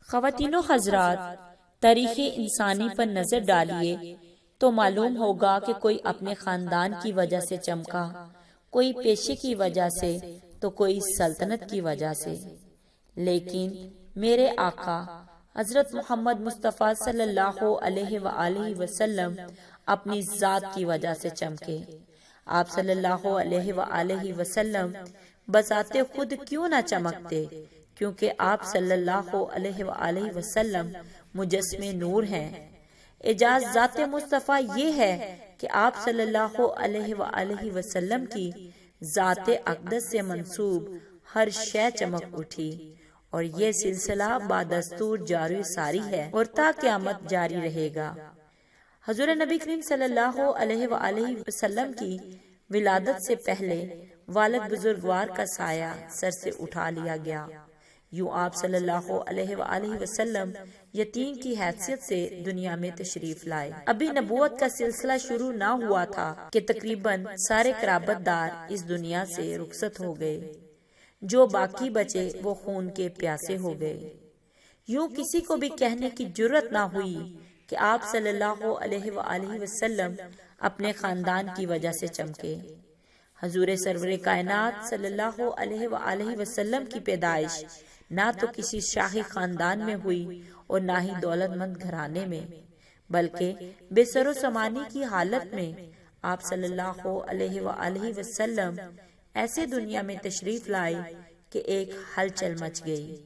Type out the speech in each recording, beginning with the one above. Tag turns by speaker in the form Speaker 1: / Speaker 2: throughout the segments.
Speaker 1: خواتین و حضرات، تاریخ انسانی پر نظر ڈالیے تو معلوم ہوگا کہ کوئی اپنے خاندان کی وجہ سے چمکا، کوئی پیشے کی وجہ سے تو کوئی سلطنت کی وجہ سے، لیکن میرے آقا حضرت محمد مصطفیٰ صلی اللہ علیہ وآلہ وسلم اپنی ذات کی وجہ سے چمکے۔ آپ صلی اللہ علیہ وآلہ وسلم بذات خود کیوں نہ چمکتے، کیونکہ آپ صلی اللہ علیہ وآلہ وسلم مجسم نور ہیں۔ اعجاز ذات مصطفیٰ یہ ہے کہ آپ صلی اللہ علیہ وآلہ وسلم کی ذات اقدس سے منسوب ہر شے چمک اٹھی، اور یہ سلسلہ بادستور جاری ساری ہے اور تا قیامت جاری رہے گا۔ حضور نبی کریم صلی اللہ علیہ وآلہ وسلم کی ولادت سے پہلے والد بزرگوار کا سایہ سر سے اٹھا لیا گیا، یوں آپ صلی اللہ علیہ وآلہ وسلم یتیم کی حیثیت سے دنیا میں تشریف لائے۔ ابھی نبوت کا سلسلہ شروع نہ ہوا تھا کہ تقریباً سارے قرابت دار اس دنیا سے رخصت ہو گئے، جو باقی بچے وہ خون کے پیاسے ہو گئے۔ یوں کسی کو بھی کہنے کی جرت نہ ہوئی کہ آپ صلی اللہ علیہ وآلہ وسلم اپنے خاندان کی وجہ سے چمکے۔ حضور سرور کائنات صلی اللہ علیہ وآلہ وسلم کی پیدائش نہ تو کسی شاہی خاندان میں ہوئی اور نہ ہی دولت مند گھرانے میں، بلکہ بے سر و سامانی کی حالت میں آپ صلی اللہ علیہ وآلہ وسلم ایسے دنیا میں تشریف لائے کہ ایک ہلچل مچ گئی۔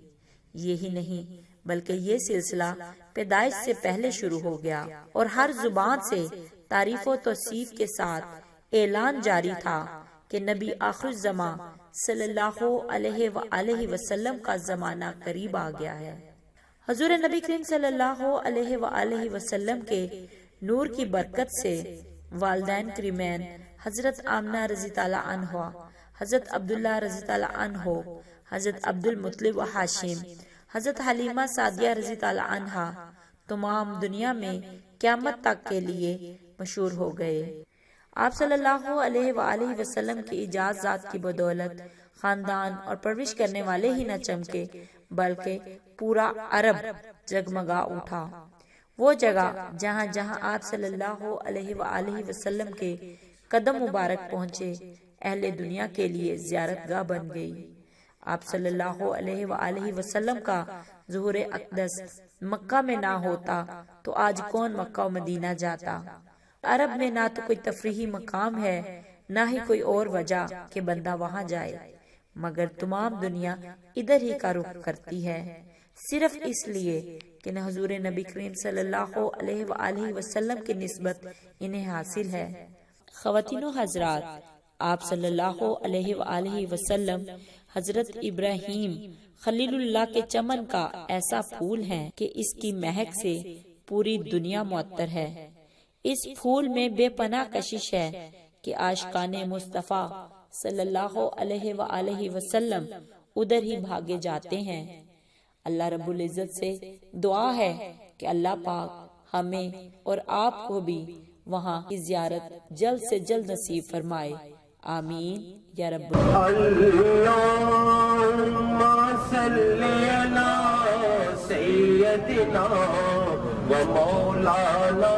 Speaker 1: یہی نہیں بلکہ یہ سلسلہ پیدائش سے پہلے شروع ہو گیا، اور ہر زبان سے تعریف و توصیف کے ساتھ اعلان جاری تھا کہ نبی آخر الزماں صلی اللہ علیہ وآلہ وسلم کا زمانہ قریب آ گیا ہے۔ حضور نبی کریم صلی اللہ علیہ وآلہ وسلم کے نور کی برکت سے والدین کریمین حضرت آمنہ رضی تعالیٰ عنہ، حضرت عبداللہ رضی تعالیٰ عنہ، حضرت عبد المطلب و ہاشم، حضرت حلیمہ سعدیہ رضی تعالیٰ عنہ تمام دنیا میں قیامت تک کے لیے مشہور ہو گئے۔ آپ صلی اللہ علیہ وآلہ وسلم کی اعجازات کی بدولت خاندان اور پرورش کرنے والے ہی نہ چمکے، بلکہ پورا عرب جگمگا اٹھا۔ وہ جگہ جہاں جہاں آپ صلی اللہ علیہ وآلہ وسلم کے قدم مبارک پہنچے، اہل دنیا کے لیے زیارت گاہ بن گئی۔ آپ صلی اللہ علیہ وآلہ وسلم کا ظہور اقدس مکہ میں نہ ہوتا تو آج کون مکہ و مدینہ جاتا۔ عرب میں نہ تو کوئی تفریحی مقام ہے، نہ ہی کوئی اور وجہ کہ بندہ وہاں جائے، مگر تمام دنیا ادھر ہی کا رخ کرتی ہے، صرف اس لیے کہ حضور نبی کریم صلی اللہ علیہ وآلہ وسلم کی نسبت انہیں حاصل ہے۔ خواتین و حضرات، آپ صلی اللہ علیہ وآلہ وسلم حضرت ابراہیم خلیل اللہ کے چمن کا ایسا پھول ہے کہ اس کی مہک سے پوری دنیا معطر ہے۔ اس پھول میں بے پناہ کشش ہے کہ عاشقان مصطفیٰ صلی اللہ علیہ وآلہ وسلم ادھر ہی بھاگے جاتے ہیں۔ اللہ رب العزت سے دعا ہے کہ اللہ پاک ہمیں اور آپ کو بھی وہاں کی زیارت جلد سے جلد نصیب فرمائے، آمین یا رب
Speaker 2: اللہم صلی علی سیدنا و مولانا